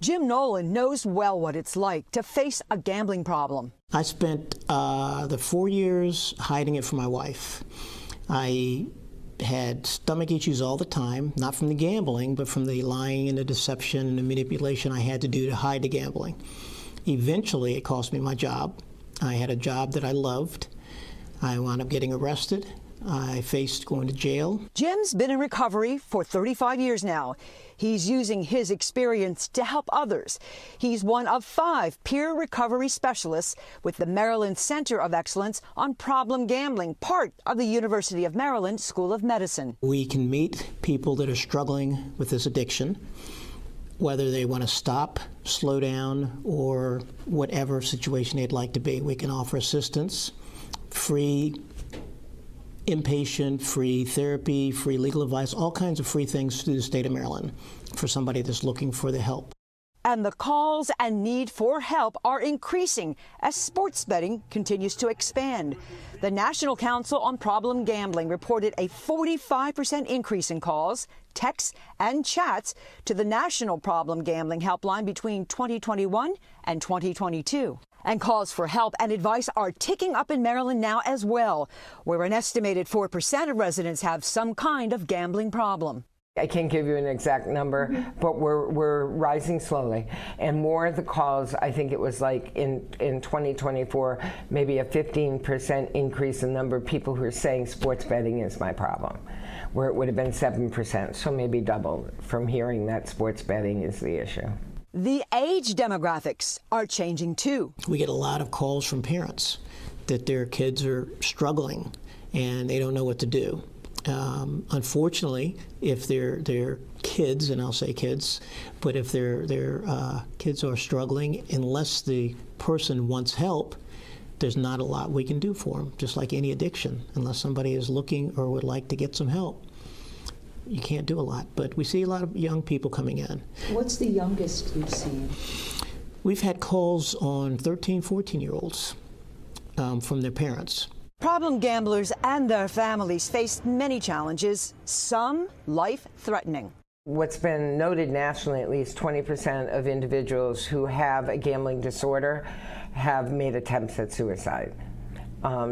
Jim Nolan knows well what it's like to face a gambling problem. I spent the 4 years hiding it from my wife. I had stomach issues all the time, not from the gambling, but from the lying and the deception and the manipulation I had to do to hide the gambling. Eventually, it cost me my job. I had a job that I loved. I wound up getting arrested. I faced going to jail. Jim's been in recovery for 35 years now. He's using his experience to help others. He's one of 5 peer recovery specialists with the Maryland Center of Excellence on Problem Gambling, part of the University of Maryland School of Medicine. We can meet people that are struggling with this addiction, whether they want to stop, slow down, or whatever situation they'd like to be. We can offer assistance, free inpatient, free therapy, free legal advice, all kinds of free things through the state of Maryland for somebody that's looking for the help. And the calls and need for help are increasing as sports betting continues to expand. The National Council on Problem Gambling reported a 45% increase in calls, texts, and chats to the National Problem Gambling Helpline between 2021 and 2022. And calls for help and advice are ticking up in Maryland now as well, where an estimated 4% of residents have some kind of gambling problem. I can't give you an exact number, but we're rising slowly. And more of the calls, I think it was like in 2024, maybe a 15% increase in the number of people who are saying sports betting is my problem, where it would have been 7%, so maybe double from hearing that sports betting is the issue. The age demographics are changing too. We get a lot of calls from parents that their kids are struggling and they don't know what to do. Unfortunately, if their kids, and I'll say kids, but if their kids are struggling, unless the person wants help, there's not a lot we can do for them, just like any addiction. Unless somebody is looking or would like to get some help, you can't do a lot. But we see a lot of young people coming in. What's the youngest you've seen? We've had calls on 13, 14-year-olds from their parents. Problem gamblers and their families face many challenges, some life-threatening. What's been noted nationally, at least 20% of individuals who have a gambling disorder have made attempts at suicide.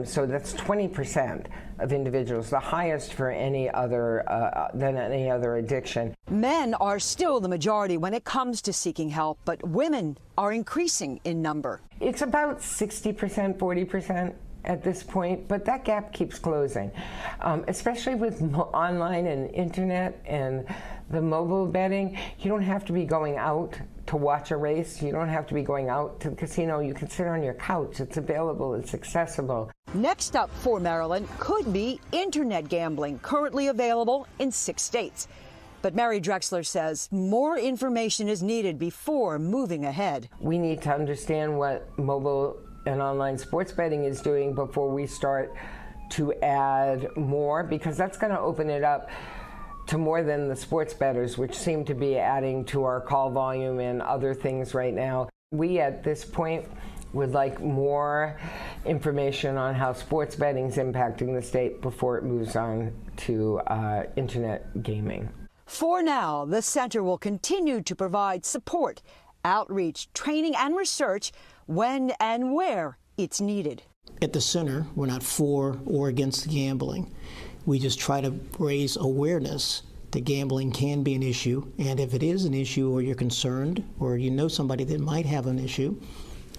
So that's 20% of individuals, the highest for any other than any other addiction. Men are still the majority when it comes to seeking help, but women are increasing in number. It's about 60%, 40% at this point, but that gap keeps closing, especially with online and internet and the mobile betting. You don't have to be going out to watch a race. You don't have to be going out to the casino. You can sit on your couch. It's available. It's accessible. Next up for Maryland could be internet gambling, currently available in 6 states. But Mary Drexler says more information is needed before moving ahead. We need to understand what mobile and online sports betting is doing before we start to add more, because that's going to open it up to more than the sports bettors, which seem to be adding to our call volume and other things right now. We, at this point, would like more information on how sports betting is impacting the state before it moves on to internet gaming. For now, the center will continue to provide support, outreach, training, and research when and where it's needed. At the center, we're not for or against gambling. We just try to raise awareness that gambling can be an issue, and if it is an issue or you're concerned or you know somebody that might have an issue,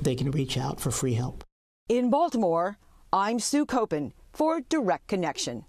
they can reach out for free help. In Baltimore, I'm Sue Copen for Direct Connection.